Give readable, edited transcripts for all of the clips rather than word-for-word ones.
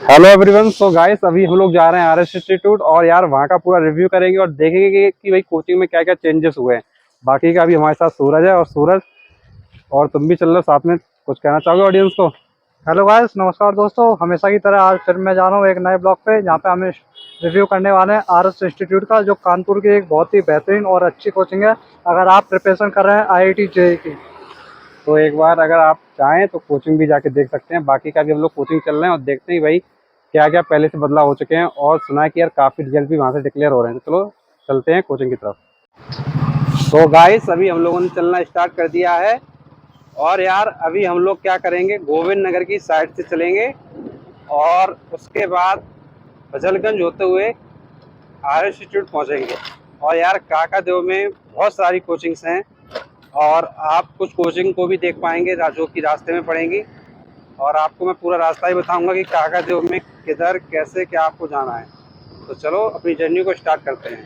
Hello everyone. So guys, अभी हम लोग जा रहे हैं आरएस इंस्टीट्यूट और यार वहाँ का पूरा रिव्यू करेंगे और देखेंगे कि भाई कोचिंग में क्या क्या चेंजेस हुए हैं। बाकी का अभी हमारे साथ सूरज है और सूरज और तुम भी चल रहे हो साथ में। कुछ कहना चाहोगे ऑडियंस को? हेलो गाइस, नमस्कार दोस्तों। हमेशा की तरह आज फिर मैं जा रहा हूँ एक नए ब्लॉग पे, जहाँ पे हमें रिव्यू करने वाले हैं आरएस इंस्टीट्यूट का, जो कानपुर की एक बहुत ही बेहतरीन और अच्छी कोचिंग है अगर आप प्रिपरेशन कर रहे हैं आईआईटी जेईई की। तो एक बार अगर आप चाहें तो कोचिंग भी जाके देख सकते हैं। बाकी का भी हम लोग कोचिंग चल रहे हैं और देखते हैं भाई क्या क्या पहले से बदलाव हो चुके हैं, और सुना है कि यार काफ़ी रिजल्ट भी वहाँ से डिक्लेयर हो रहे हैं। तो चलो चलते हैं कोचिंग की तरफ। तो गाइस, अभी हम लोगों ने चलना स्टार्ट कर दिया है और यार अभी हम लोग क्या करेंगे, गोविंद नगर की साइड से चलेंगे और उसके बाद फजलगंज होते हुए आर इंस्टीट्यूट पहुँचेंगे। और यार काकादेव में बहुत सारी कोचिंग्स हैं और आप कुछ कोचिंग को भी देख पाएंगे जो कि रास्ते में पड़ेंगी। और आपको मैं पूरा रास्ता ही बताऊंगा कि काकादेव में किधर कैसे क्या आपको जाना है। तो चलो अपनी जर्नी को स्टार्ट करते हैं।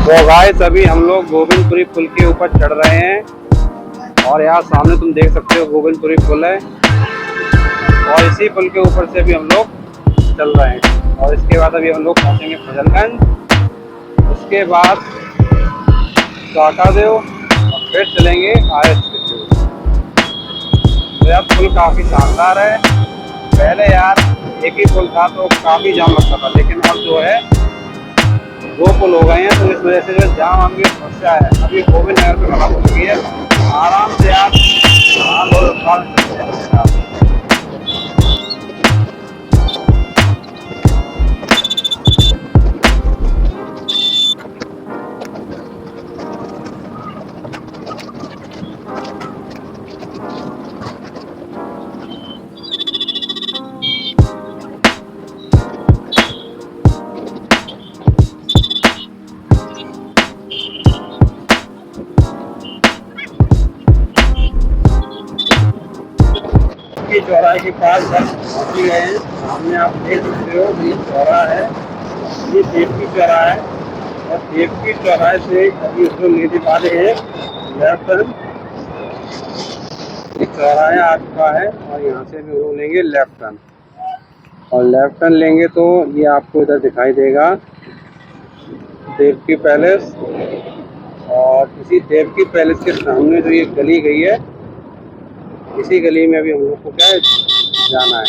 तो गाइस, अभी हम लोग गोविंदपुरी पुल के ऊपर चढ़ रहे हैं और यहाँ सामने तुम देख सकते हो गोविंदपुरी पुल है और इसी पुल के ऊपर से अभी हम लोग चल रहे हैं। और इसके बाद अभी हम लोग पहुँचेंगे फजलगंज, उसके बाद काकादेव और फिर चलेंगे आर इंस्टीट्यूट। तो यार पुल काफ़ी शानदार है। पहले यार एक ही पुल था तो काफ़ी जाम लगता था, लेकिन अब जो है दो पुल हो गए हैं, तो इस वजह से जो जाम आने की समस्या है अभी गोविंद नगर पे खत्म हो चुकी है। आराम से आप के चौराहे के पास पहुँच गए हैं। सामने आप देख सकते हो ये चौराहा है, ये देवकी चौराहा है और देवकी चौराहे से अभी उसको लेने वाले हैं लेफ्ट टर्न। ये चौराहा आ चुका है और यहाँ से भी वो लेंगे लेफ्ट टर्न, और लेफ्ट टर्न लेंगे तो ये आपको इधर दिखाई देगा देवकी पैलेस। और इसी देवकी पैलेस के सामने जो ये गली गई है, इसी गली में अभी हम लोग को क्या है जाना है।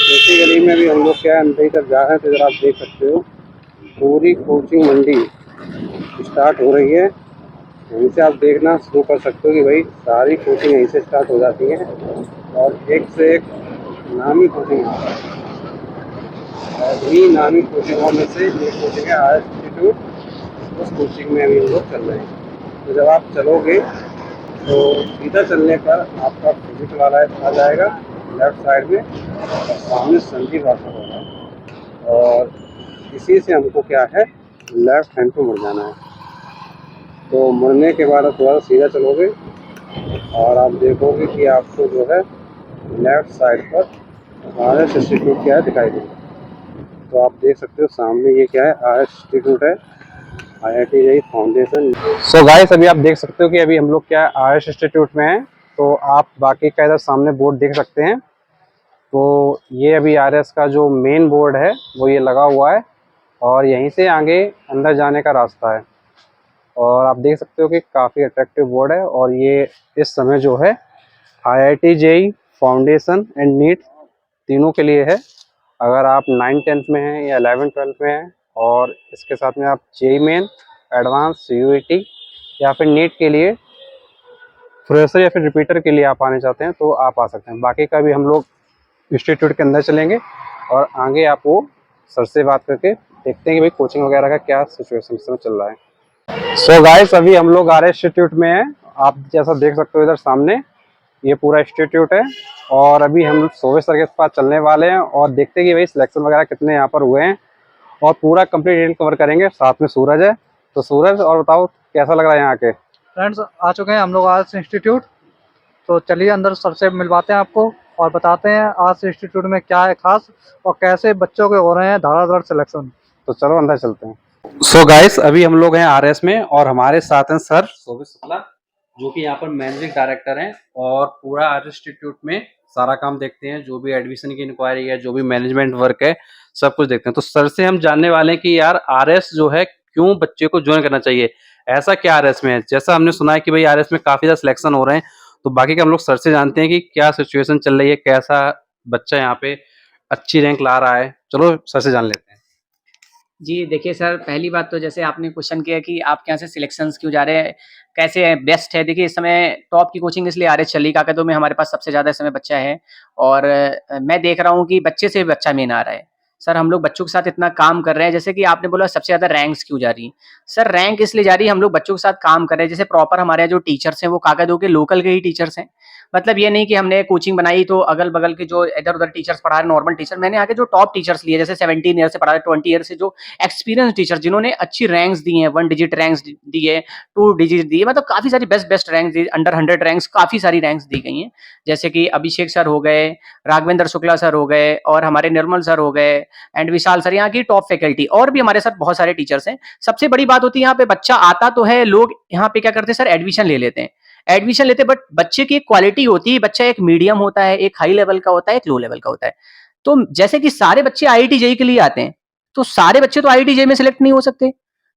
इसी गली में अभी हम लोग क्या है अंदर तक जा रहे हैं। तो इधर आप देख सकते हो पूरी कोचिंग मंडी स्टार्ट हो रही है। यहीं से आप देखना शुरू कर सकते हो कि भाई सारी कोचिंग यहीं से स्टार्ट हो जाती है और एक से एक नामी कोचिंग है। और इन्हीं नामी कोचिंगों में से एक कोचिंग है आर इंस्टीट्यूट। उस कोचिंग में अभी हम लोग चल रहे हैं। तो जब आप चलोगे तो सीधा चलने पर आपका फिजिक्स वाला आ जाएगा लेफ्ट साइड में और सामने संजीव भाषा होगा, और इसी से हमको क्या है लेफ्ट हैंड पे मुड़ जाना है। तो मुड़ने के बाद आप थोड़ा सीधा चलोगे और आप देखोगे कि आपको जो है लेफ्ट साइड पर आर एस इंस्टीट्यूट क्या है दिखाई देगा। तो आप देख सकते हो सामने ये क्या है आर एस इंस्टीट्यूट है, IIT JEE foundation. So guys, अभी आप देख सकते हो कि अभी हम लोग क्या आर एस इंस्टीट्यूट में हैं। तो आप बाकी का इधर सामने बोर्ड देख सकते हैं। तो ये अभी आर एस का जो मेन बोर्ड है वो ये लगा हुआ है और यहीं से आगे अंदर जाने का रास्ता है। और आप देख सकते हो कि काफ़ी अट्रैक्टिव बोर्ड है और ये इस समय जो है IIT JEE foundation and NEET तीनों के लिए है। अगर आप 9th-10th में हैं या 11th-12th में हैं और इसके साथ में आप जेईई मेन, एडवांस, यूईटी या फिर नीट के लिए फ्रेशर या फिर रिपीटर के लिए आप आने चाहते हैं तो आप आ सकते हैं। बाकी का भी हम लोग इंस्टीट्यूट के अंदर चलेंगे और आगे आप वो सर से बात करके देखते हैं कि भाई कोचिंग वगैरह का क्या सिचुएशन इस समय चल रहा है। सो गाइस, अभी हम लोग आर इंस्टीट्यूट में हैं। आप जैसा देख सकते हो इधर सामने ये पूरा इंस्टीट्यूट है और अभी हम सोवे सर के पास चलने वाले हैं और देखते हैं कि भाई सिलेक्शन वगैरह कितने यहाँ पर हुए हैं और पूरा कंप्लीट डिटेल कवर करेंगे। साथ में सूरज है। तो सूरज, और बताओ कैसा लग रहा है यहाँ के? फ्रेंड्स आ चुके हैं हम लोग आर्ट्स इंस्टीट्यूट। तो चलिए अंदर सर से मिलवाते हैं आपको और बताते हैं आर्ट्स इंस्टीट्यूट में क्या है खास और कैसे बच्चों के हो रहे हैं धड़ाधड़ सिलेक्शन। तो चलो अंदर चलते हैं। सो गाइस, अभी हम लोग हैं आरएस में और हमारे साथ हैं सर शोभित शुक्ला, जो कि यहाँ पर मैनेजिंग डायरेक्टर हैं और पूरा आर्ट्स इंस्टीट्यूट में सारा काम देखते हैं। जो भी एडमिशन की इंक्वायरी है, जो भी मैनेजमेंट वर्क है, सब कुछ देखते हैं। तो सर से हम जानने वाले हैं कि यार आरएस जो है क्यों बच्चे को ज्वाइन करना चाहिए, ऐसा क्या आरएस में है। जैसा हमने सुना है कि भाई आरएस में काफी ज्यादा सिलेक्शन हो रहे हैं, तो बाकी का हम लोग सर से जानते हैं कि क्या सिचुएशन चल रही है, कैसा बच्चा यहाँ पे अच्छी रैंक ला रहा है। चलो सर से जान लेते हैं। जी, देखिए सर, पहली बात तो जैसे आपने क्वेश्चन किया कि आपके यहाँ से सिलेक्शंस क्यों जा रहे हैं, कैसे है, बेस्ट है। देखिए इस समय टॉप की कोचिंग इसलिए आ रही है, चली काकदो में हमारे पास सबसे ज़्यादा इस समय बच्चा है और मैं देख रहा हूँ कि बच्चे से बच्चा मेन आ रहा है। सर हम लोग बच्चों के साथ इतना काम कर रहे हैं, जैसे कि आपने बोला सबसे ज़्यादा रैंक्स क्यों जा रही है। सर रैंक इसलिए जा रही है, हम लोग बच्चों के साथ काम कर रहे हैं। जैसे प्रॉपर हमारे यहाँ जो टीचर्स हैं वो काकदो के लोकल के ही टीचर्स हैं। मतलब ये नहीं कि हमने कोचिंग बनाई तो अगल-बगल के जो इधर-उधर टीचर्स पढ़ा रहे नॉर्मल टीचर, मैंने आके जो टॉप टीचर्स लिए जैसे 17 ईयर से पढ़ा रहे, 20 ईयर से जो एक्सपीरियंस टीचर जिन्होंने अच्छी रैंक्स दी हैं, 1 डिजिट रैंक्स दी है, 2 डिजिट दी है, मतलब काफ़ी सारी बेस्ट रैंक्स दी, अंडर 100 रैंक्स, काफ़ी सारी रैंक्स दी गई हैं। जैसे कि अभिषेक सर हो गए, राघवेंद्र शुक्ला सर हो गए और हमारे निर्मल सर हो गए एंड विशाल सर, यहाँ की टॉप फैकल्टी और भी हमारे साथ बहुत सारे टीचर्स हैं। सबसे बड़ी बात होती है यहाँ पे बच्चा आता तो है, लोग यहाँ पे क्या करते हैं सर, एडमिशन ले लेते हैं। एडमिशन लेते बट बच्चे की एक क्वालिटी होती है, बच्चा एक मीडियम होता है, एक हाई लेवल का होता है, एक लो लेवल का होता है। तो जैसे कि सारे बच्चे आईआईटी जेईई के लिए आते हैं, तो सारे बच्चे तो आईआईटी जेईई में सिलेक्ट नहीं हो सकते।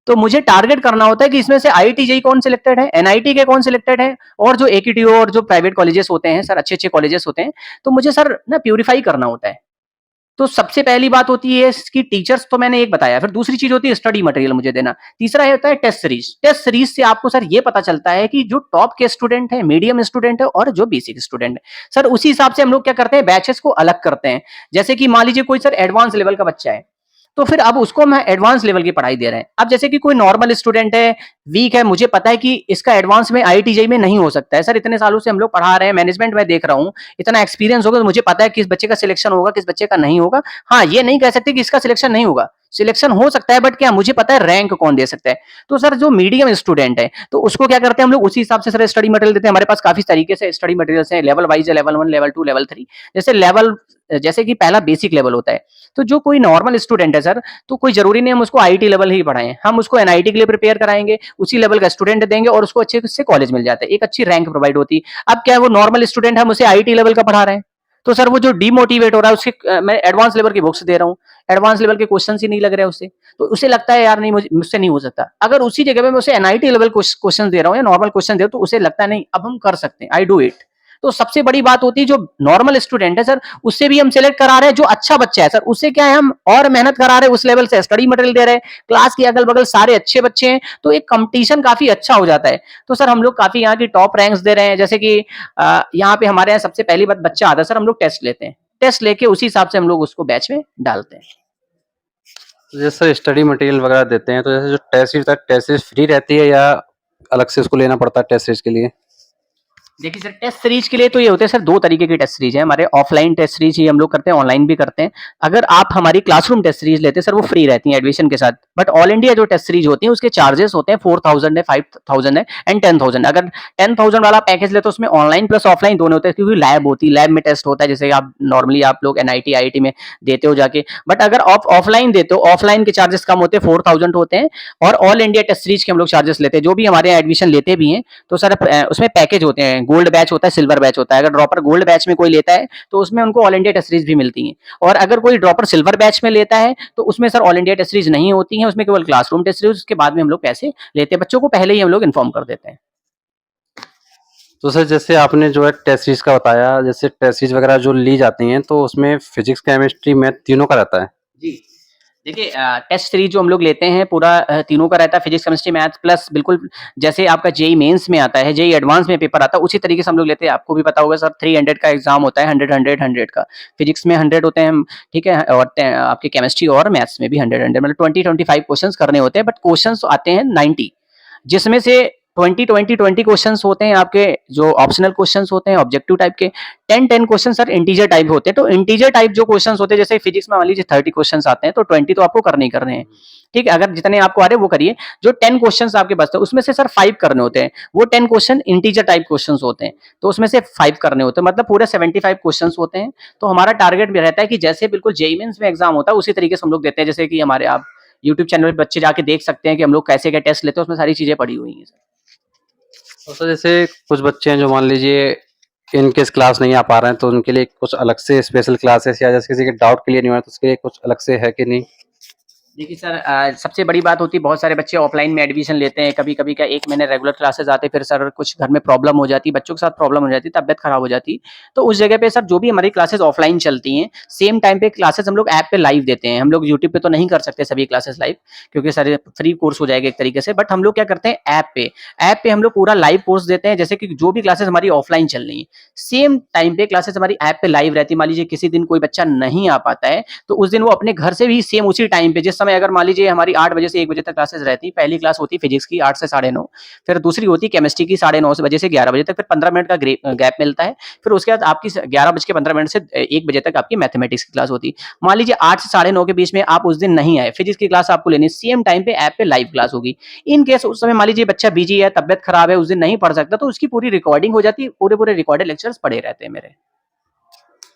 तो मुझे टारगेट करना होता है कि इसमें से आईआईटी जेईई कौन सिलेक्टेड है, एनआईटी के कौन सिलेक्टेड है और जो एकीटीओ और जो प्राइवेट कॉलेजेस होते हैं सर, अच्छे-अच्छे कॉलेजेस होते हैं, तो मुझे सर ना प्यूरिफाई करना होता है। तो सबसे पहली बात होती है कि टीचर्स तो मैंने एक बताया, फिर दूसरी चीज होती है स्टडी मटेरियल मुझे देना, तीसरा है होता है टेस्ट सीरीज। टेस्ट सीरीज से आपको सर ये पता चलता है कि जो टॉप के स्टूडेंट है, मीडियम स्टूडेंट है और जो बेसिक स्टूडेंट है, सर उसी हिसाब से हम लोग क्या करते हैं, बैचेस को अलग करते हैं। जैसे कि मान लीजिए कोई सर एडवांस लेवल का बच्चा है, तो फिर अब उसको हम एडवांस लेवल की पढ़ाई दे रहे हैं। अब जैसे कि कोई नॉर्मल स्टूडेंट है, वीक है, मुझे पता है कि इसका एडवांस में आईआईटी जेईई में नहीं हो सकता है। सर इतने सालों से हम लोग पढ़ा रहे हैं, मैनेजमेंट में देख रहा हूँ, इतना एक्सपीरियंस होगा तो मुझे पता है किस बच्चे का सिलेक्शन होगा, किस बच्चे का नहीं होगा। हाँ, ये नहीं कह सकते कि इसका सिलेक्शन नहीं होगा, सिलेक्शन हो सकता है, बट क्या मुझे पता है रैंक कौन दे सकता है। तो सर जो मीडियम स्टूडेंट है, तो उसको क्या करते हैं हम लोग उसी हिसाब से सर स्टडी मटेरियल देते हैं। हमारे पास काफी तरीके से स्टडी मटेरियल्स हैं, लेवल वाइज है, लेवल 1, लेवल 2, लेवल 3। जैसे लेवल, जैसे कि पहला बेसिक लेवल होता है, तो जो कोई नॉर्मल स्टूडेंट है सर, तो कोई जरूरी नहीं हम उसको आईआईटी लेवल ही पढ़ाएं, हम उसको एनआईटी के लिए प्रिपेयर कराएंगे, उसी लेवल का स्टूडेंट देंगे और उसको अच्छे से कॉलेज मिल जाता है, एक अच्छी रैंक प्रोवाइड होती है। अब क्या है, वो नॉर्मल स्टूडेंट है, हम उसे आईआईटी लेवल का पढ़ा रहे हैं, तो सर वो जो डिमोटिवेट हो रहा है उसके मैं एडवांस लेवल की बुक्स दे रहा हूँ, एडवांस लेवल के क्वेश्चन ही नहीं लग रहे उससे, तो उसे लगता है यार नहीं मुझसे नहीं हो सकता। अगर उसी जगह पे मैं उसे एनआईटी लेवल क्वेश्चन दे रहा हूँ या नॉर्मल क्वेश्चन दे रहा हूँ, तो उसे लगता है नहीं अब हम कर सकते हैं, आई डू इट। तो सबसे बड़ी बात होती है जो नॉर्मल स्टूडेंट है सर, उससे भी हम सिलेक्ट करा रहे हैं, जो अच्छा बच्चा है सर उससे क्या है, हम और मेहनत करा रहे हैं, उस लेवल से स्टडी मटेरियल दे रहे हैं, क्लास के अगल बगल सारे अच्छे बच्चे हैं, तो एक कंपटीशन काफी अच्छा हो जाता है। तो सर हम लोग काफी यहाँ की टॉप रैंक्स दे रहे हैं। जैसे कि यहाँ पे हमारे यहाँ सबसे पहली बात बच्चा आता है सर, हम लोग टेस्ट लेते हैं, टेस्ट लेके उसी हिसाब से हम लोग उसको बैच में डालते हैं। तो जैसे स्टडी मटेरियल वगैरह देते हैं, तो जैसे जो टेस्ट सीरीज होता है, टेस्ट सीरीज फ्री रहती है या अलग से उसको लेना पड़ता है टेस्ट सीरीज के लिए? देखिए सर टेस्ट सीरीज के लिए तो ये होते हैं सर, दो तरीके की टेस्ट सीरीज है हमारे। ऑफलाइन टेस्ट सीरीज ही हम लोग करते हैं, ऑनलाइन भी करते हैं। अगर आप हमारी क्लासरूम टेस्ट सीरीज लेते हैं सर, वो फ्री रहती है एडमिशन के साथ। बट ऑल इंडिया जो टेस्ट सीरीज होती है उसके चार्जेस होते हैं 4000 है, 5000 है एंड 10000। अगर 10000 वाला पैकेज लेते तो उसमें ऑनलाइन प्लस ऑफलाइन दोनों होते हैं, क्योंकि लैब होती है, लैब में टेस्ट होता है, जैसे आप नॉर्मली आप लोग एनआईटी आईआईटी में देते हो जाके। बट अगर आप ऑफलाइन देते हो, ऑफलाइन के चार्जेस कम होते हैं, 4000 होते हैं। और ऑल इंडिया टेस्ट सीरीज के हम लोग चार्जेस लेते हैं, जो भी हमारे यहाँ एडमिशन लेते भी हैं। तो सर उसमें पैकेज होते हैं, गोल्ड बैच होता है, सिल्वर बैच होता है। अगर ड्रॉपर गोल्ड बैच में कोई लेता है तो उसमें उनको ऑल इंडिया टेस्ट सीरीज भी मिलती है। और अगर कोई ड्रॉपर सिल्वर बैच में लेता है तो उसमें sir all India test series नहीं होती है, उसमें केवल क्लासरूम टेस्ट सीरीज। उसके बाद में हम लोग पैसे लेते हैं, बच्चों को पहले ही हम लोग इन्फॉर्म कर देते हैं। तो सर जैसे आपने जो है टेस्ट सीरीज का बताया, जैसे टेस्ट सीरीज वगैरह जो ली जाती हैं, तो उसमें फिजिक्स, केमिस्ट्री, मैथ तीनों का रहता है? जी देखिए टेस्ट सीरीज जो हम लोग लेते हैं पूरा तीनों का रहता है, फिजिक्स केमिस्ट्री मैथ प्लस बिल्कुल जैसे आपका जेई मेंस में आता है, जेई एडवांस में पेपर आता है, उसी तरीके से हम लोग लेते हैं। आपको भी पता होगा सर 300 का एग्जाम होता है, 100 का। फिजिक्स में 100 होते हैं, ठीक है, और आपके केमिस्ट्री और मैथ्स में भी 100 मतलब 20-25 क्वेश्चंस करने होते हैं, बट क्वेश्चंस आते हैं 90, जिसमें से 20 क्वेश्चंस होते हैं आपके, जो ऑप्शनल क्वेश्चंस होते हैं ऑब्जेक्टिव टाइप के। 10 क्वेश्चन सर इंटीजर टाइप होते हैं। तो इंटीजर टाइप जो क्वेश्चंस होते हैं, जैसे फिजिक्स में मान लीजिए 30 क्वेश्चंस आते हैं, तो 20 तो आपको करने ही करने हैं। ठीक है, अगर जितने आपको आ रहे हैं वो करिए। जो 10 क्वेश्चंस आपके बचते हैं उसमें से सर 5 करने होते हैं। वो 10 क्वेश्चन इंटीजर टाइप क्वेश्चंस होते हैं, तो उसमें से 5 करने होते हैं, मतलब पूरे 75 क्वेश्चंस होते हैं। तो हमारा टारगेट भी रहता है कि जैसे बिल्कुल जेईई मेंस में एग्जाम होता है उसी तरीके से हम लोग देते हैं। जैसे कि हमारे आप यूट्यूब चैनल पे बच्चे जाके देख सकते हैं कि हम लोग कैसे क्या टेस्ट लेते हैं, उसमें सारी चीजें पड़ी हुई हैं। तो सर जैसे कुछ बच्चे हैं जो मान लीजिए इनकेस क्लास नहीं आ पा रहे हैं, तो उनके लिए कुछ अलग से स्पेशल क्लासेस या जैसे किसी के डाउट क्लियर नहीं हुआ है तो उसके लिए कुछ अलग से है कि नहीं? देखिए सर, सबसे बड़ी बात होती है बहुत सारे बच्चे ऑफलाइन में एडमिशन लेते हैं। कभी कभी क्या 1 महीने रेगुलर क्लासेस आते, फिर सर कुछ घर में प्रॉब्लम हो जाती, बच्चों के साथ प्रॉब्लम हो जाती, तबियत खराब हो जाती। तो उस जगह पे सर जो भी हमारी क्लासेस ऑफलाइन चलती हैं, सेम टाइम पे क्लासेस हम लोग ऐप पे लाइव देते हैं। हम लोग यूट्यूब पे तो नहीं कर सकते सभी क्लासेस लाइव, क्योंकि सर फ्री कोर्स हो जाएगा एक तरीके से। बट हम लोग क्या करते हैं, ऐप पे हम लोग पूरा लाइव कोर्स देते हैं। जैसे कि जो भी क्लासेस हमारी ऑफलाइन चल रही है, सेम टाइम पे क्लासेस हमारी ऐप पे लाइव रहती है। मान लीजिए किसी दिन कोई बच्चा नहीं आ पाता है, तो उस दिन वो अपने घर से भी सेम उसी टाइम पे, जिस समय अगर मान लीजिए हमारी 8 बजे से 1 बजे तक क्लासेस रहती, पहली क्लास होती फिजिक्स की 8 से 9:30, फिर दूसरी होती केमिस्ट्री की 9:30 बजे से 11 बजे तक, फिर 15 मिनट का गैप मिलता है। फिर उसके बाद आपकी 11:15 से 1 बजे तक आपकी मैथमेटिक्स की क्लास होती। मान लीजिए 8 से 9:30 के बीच में आप उस दिन नहीं आए, फिजिक्स की क्लास आपको लेनी, सेम टाइम पे ऐप पे लाइव क्लास होगी। इन केस उस समय मान लीजिए बच्चा बिजी है, तबियत खराब है, उस दिन नहीं पढ़ सकता, तो उसकी पूरी रिकॉर्डिंग हो जाती है, पूरे रिकॉर्डेड लेक्चर्स पड़े रहते हैं मेरे।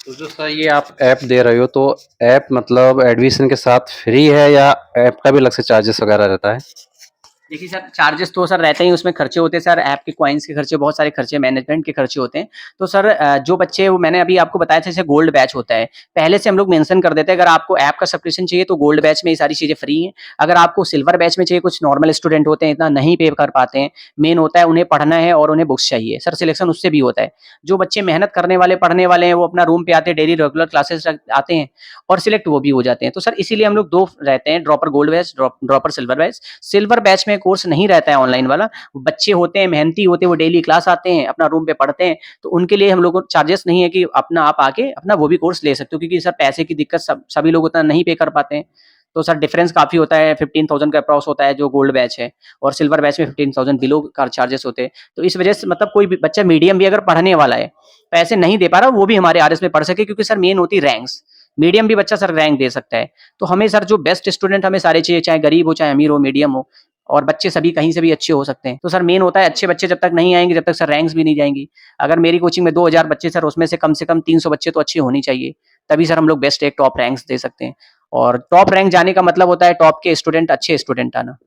तो जो सर ये आप ऐप दे रहे हो, तो ऐप मतलब एडमिशन के साथ फ्री है या ऐप का भी अलग से चार्जेस वगैरह रहता है? देखिए सर, चार्जेस तो सर रहते ही, उसमें खर्चे होते हैं सर, ऐप के कॉइन्स के खर्चे, बहुत सारे खर्चे, मैनेजमेंट के खर्चे होते हैं। तो सर जो बच्चे, वो मैंने अभी आपको बताया था, जैसे गोल्ड बैच होता है, पहले से हम लोग मेंशन कर देते हैं। अगर आपको ऐप का सब्सक्रिप्शन चाहिए तो गोल्ड बैच में ये सारी चीजें फ्री हैं। अगर आपको सिल्वर बैच में चाहिए, कुछ नॉर्मल स्टूडेंट होते हैं इतना नहीं पे कर पाते हैं, मेन होता है उन्हें पढ़ना है और उन्हें बुक्स चाहिए, सर सिलेक्शन उससे भी होता है। जो बच्चे मेहनत करने वाले, पढ़ने वाले हैं, वो अपना रूम पे आते हैं, डेली रेगुलर क्लासेस आते हैं और सिलेक्ट वो भी हो जाते हैं। तो सर इसीलिए हम लोग 2 रहते हैं, dropper gold batch, dropper silver batch. Silver batch में कोर्स नहीं रहता है ऑनलाइन वाला, बच्चे होते हैं, मेहनती होते हैं, वो डेली क्लास आते हैं, अपना रूम पे पढ़ते हैं, तो उनके लिए हम लोगों को चार्जेस नहीं है कि अपना आप आके अपना वो भी कोर्स ले सकते हो, क्योंकि सर पैसे की दिक्कत सभी लोग उतना नहीं पे कर पाते हैं। तो सर डिफरेंस काफी होता है, 15,000 का अप्रॉक्स होता है जो गोल्ड बैच है, और सिल्वर बैच में 15,000 बिलो का चार्जेस होते हैं। तो इस वजह से मतलब कोई भी बच्चा मीडियम भी अगर पढ़ने वाला है, पैसे नहीं दे पा रहा, वो भी हमारे आरएस में पढ़ सके, क्योंकि सर मेन होती रैंक्स। मीडियम भी बच्चा सर रैंक दे सकता है। तो हमें सर जो बेस्ट स्टूडेंट हमें सारे चाहिए, चाहे गरीब हो, चाहे अमीर हो, मीडियम हो, और बच्चे सभी कहीं से भी अच्छे हो सकते हैं। तो सर मेन होता है अच्छे बच्चे जब तक नहीं आएंगे, जब तक सर रैंक्स भी नहीं जाएंगी। अगर मेरी कोचिंग में 2000 बच्चे सर, उसमें से कम 300 बच्चे तो अच्छे होने चाहिए, तभी सर हम लोग बेस्ट एक टॉप रैंक्स दे सकते हैं। और टॉप रैंक जाने का मतलब होता है टॉप के स्टूडेंट, अच्छे स्टूडेंट आना।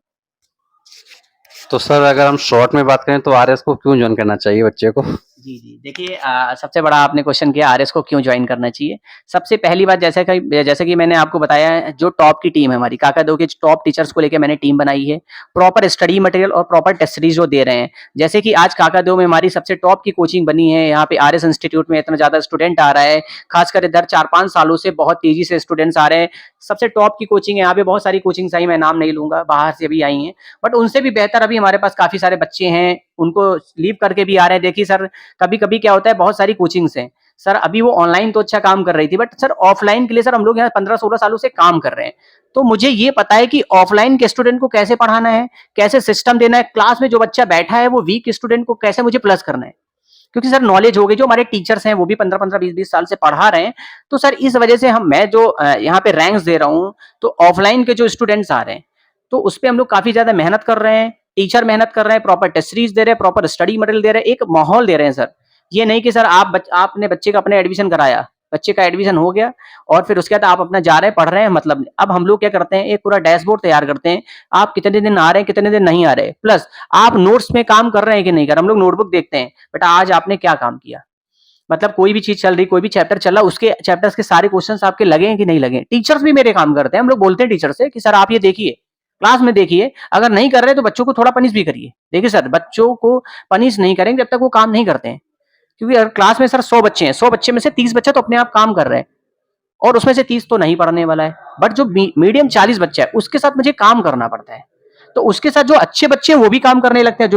तो सर अगर हम शॉर्ट में बात करें तो आरएस को क्यों ज्वाइन करना चाहिए बच्चे को? जी, जी। देखिए, सबसे बड़ा आपने क्वेश्चन किया आरएस को क्यों जॉइन करना चाहिए। सबसे पहली बात, जैसे कि मैंने आपको बताया है, जो टॉप की टीम है हमारी, काका-दो के टॉप टीचर्स को लेके मैंने टीम बनाई है। प्रॉपर स्टडी मटेरियल और प्रॉपर टेस्ट सीरीज जो दे रहे हैं। जैसे कि आज काका-दो में हमारी सबसे टॉप की कोचिंग बनी है। यहाँ पे आरएस इंस्टीट्यूट में इतना ज़्यादा स्टूडेंट आ रहा है। खासकर इधर 4-5 सालों से बहुत तेज़ी से स्टूडेंट्स आ रहे हैं। सबसे टॉप की कोचिंग है। यहाँ पे बहुत सारी कोचिंग्स आई, मैं नाम नहीं लूँगा, बाहर से भी आई हैं। बट उनसे भी बेहतर अभी हमारे पास काफ़ी सारे बच्चे हैं, उनको लीव करके भी आ रहे हैं। देखिए सर, कभी-कभी क्या होता है, बहुत सारी कोचिंग्स हैं। सर अभी वो ऑनलाइन तो अच्छा काम कर रही थी, बट सर ऑफलाइन के लिए सर हम लोग यहाँ 15-16 सालों से काम कर रहे हैं। तो मुझे ये पता है कि ऑफलाइन के स्टूडेंट को कैसे पढ़ाना है, कैसे सिस्टम देना है, क्लास में जो बच्चा बैठा है वो वीक स्टूडेंट को कैसे मुझे प्लस करना है। क्योंकि सर नॉलेज हो गई, जो हमारे टीचर्स हैं वो भी 15-15, 20-20 साल से पढ़ा रहे हैं। तो सर इस वजह से मैं जो यहाँ पे रैंक्स दे रहा हूँ, तो ऑफलाइन के जो स्टूडेंट्स आ रहे हैं, तो उस पे हम लोग काफी ज्यादा मेहनत कर रहे हैं, टीचर मेहनत कर रहे हैं, प्रॉपर टेस्ट सीरीज दे रहे हैं, प्रॉपर स्टडी मटेरियल दे रहे हैं, एक माहौल दे रहे हैं सर। ये नहीं कि सर आपने बच्चे का अपने एडमिशन कराया, बच्चे का एडमिशन हो गया और फिर उसके बाद आप अपना जा रहे हैं, पढ़ रहे हैं, मतलब नहीं। अब हम लोग क्या करते हैं, एक पूरा डैशबोर्ड तैयार करते हैं, आप कितने दिन आ रहे हैं, कितने दिन नहीं आ रहे, प्लस आप नोट्स में काम कर रहे हैं कि नहीं कर रहे। हम लोग नोटबुक देखते हैं, बेटा आज आपने क्या काम किया, मतलब कोई भी चीज चल रही, कोई भी चैप्टर चल रहा, उसके चैप्टर्स के सारे क्वेश्चंस आपके लगे हैं कि नहीं लगे। टीचर्स भी मेरे काम करते हैं, हम लोग बोलते हैं टीचर से कि सर आप ये देखिए, क्लास में देखिए, अगर नहीं कर रहे तो बच्चों को थोड़ा पनिश भी करिए। देखिए सर, बच्चों को पनिश नहीं करेंगे जब तक वो काम नहीं करते हैं, क्योंकि अगर क्लास में सर 100 बच्चे हैं, 100 बच्चे में से 30 बच्चे तो अपने आप काम कर रहे हैं, और उसमें से 30 तो नहीं पढ़ने वाला है। बट जो मीडियम 40 बच्चा है, उसके साथ मुझे काम करना पड़ता है। तो उसके साथ जो अच्छे बच्चे हैं वो भी काम करने लगते हैं,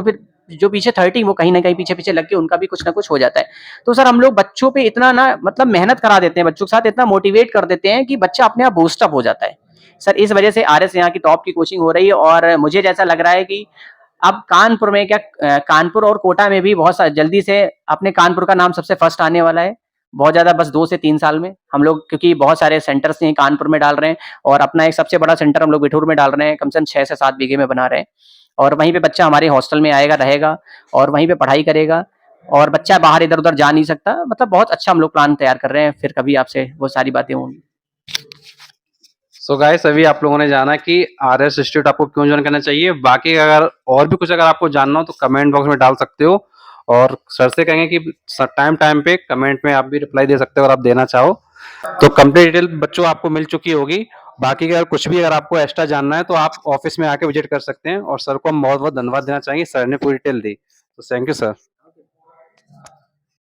जो पीछे 30 वो कहीं ना कहीं पीछे लग के उनका भी कुछ ना कुछ हो जाता है। तो सर हम लोग बच्चों पे इतना ना मतलब मेहनत करा देते हैं, बच्चों के साथ इतना मोटिवेट कर देते हैं कि बच्चा अपने आप बूस्टअप हो जाता है। सर इस वजह से आरएस यहाँ की टॉप की कोचिंग हो रही है, और मुझे जैसा लग रहा है कि अब कानपुर में क्या कानपुर और कोटा में भी बहुत जल्दी से अपने कानपुर का नाम सबसे फर्स्ट आने वाला है। बहुत ज़्यादा, बस 2 से 3 साल में हम लोग, क्योंकि बहुत सारे सेंटर्स हैं कानपुर में डाल रहे हैं और अपना एक सबसे बड़ा सेंटर हम लोग बिठूर में डाल रहे हैं, कम से कम 6 से 7 बीघे में बना रहे हैं। और वहीं पे बच्चा हमारे हॉस्टल में आएगा, रहेगा और वहीं पे पढ़ाई करेगा और बच्चा बाहर इधर-उधर जा नहीं सकता। मतलब बहुत अच्छा हम लोग प्लान तैयार कर रहे हैं, फिर कभी आपसे वो सारी बातें होंगी। सो गाइस, अभी आप लोगों ने जाना कि आरएस इंस्टीट्यूट आपको क्यों ज्वाइन करना चाहिए। बाकी अगर और भी कुछ अगर आपको जानना हो तो कमेंट बॉक्स में डाल सकते हो और सर से कहेंगे कि टाइम टाइम पे कमेंट में आप भी रिप्लाई दे सकते हो अगर आप देना चाहो। तो कंप्लीट डिटेल बच्चों आपको मिल चुकी होगी। बाकी अगर कुछ भी अगर आपको एक्स्ट्रा जानना है तो आप ऑफिस में आके विजिट कर सकते हैं और सर को हम बहुत बहुत धन्यवाद देना चाहेंगे, सर ने पूरी डिटेल दी। तो थैंक यू सर।